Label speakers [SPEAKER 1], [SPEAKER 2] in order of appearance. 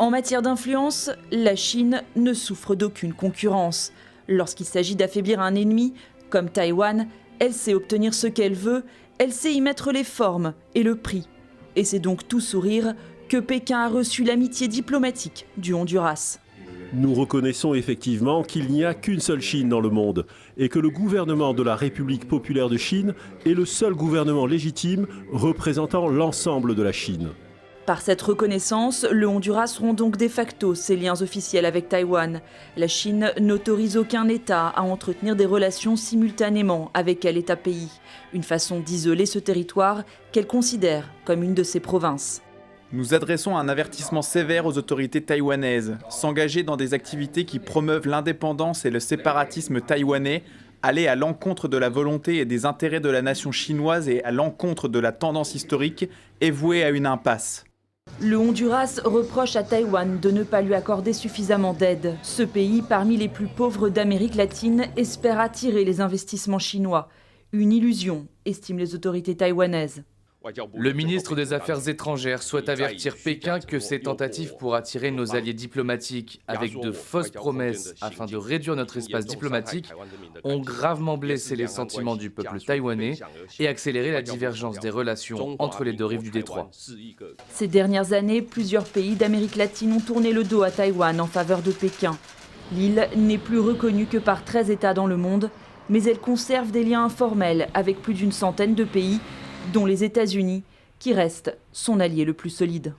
[SPEAKER 1] En matière d'influence, la Chine ne souffre d'aucune concurrence. Lorsqu'il s'agit d'affaiblir un ennemi, comme Taïwan, elle sait obtenir ce qu'elle veut, elle sait y mettre les formes et le prix. Et c'est donc tout sourire que Pékin a reçu l'amitié diplomatique du Honduras.
[SPEAKER 2] Nous reconnaissons effectivement qu'il n'y a qu'une seule Chine dans le monde et que le gouvernement de la République populaire de Chine est le seul gouvernement légitime représentant l'ensemble de la Chine.
[SPEAKER 1] Par cette reconnaissance, le Honduras rompt donc de facto ses liens officiels avec Taïwan. La Chine n'autorise aucun État à entretenir des relations simultanément avec quel État-pays. Une façon d'isoler ce territoire qu'elle considère comme une de ses provinces.
[SPEAKER 3] Nous adressons un avertissement sévère aux autorités taïwanaises. S'engager dans des activités qui promeuvent l'indépendance et le séparatisme taïwanais, aller à l'encontre de la volonté et des intérêts de la nation chinoise et à l'encontre de la tendance historique, est voué à une impasse.
[SPEAKER 1] Le Honduras reproche à Taïwan de ne pas lui accorder suffisamment d'aide. Ce pays, parmi les plus pauvres d'Amérique latine, espère attirer les investissements chinois. Une illusion, estiment les autorités taïwanaises.
[SPEAKER 4] Le ministre des Affaires étrangères souhaite avertir Pékin que ses tentatives pour attirer nos alliés diplomatiques avec de fausses promesses afin de réduire notre espace diplomatique ont gravement blessé les sentiments du peuple taïwanais et accéléré la divergence des relations entre les deux rives du détroit.
[SPEAKER 1] Ces dernières années, plusieurs pays d'Amérique latine ont tourné le dos à Taïwan en faveur de Pékin. L'île n'est plus reconnue que par 13 États dans le monde, mais elle conserve des liens informels avec plus d'une centaine de pays, dont les États-Unis, qui restent son allié le plus solide.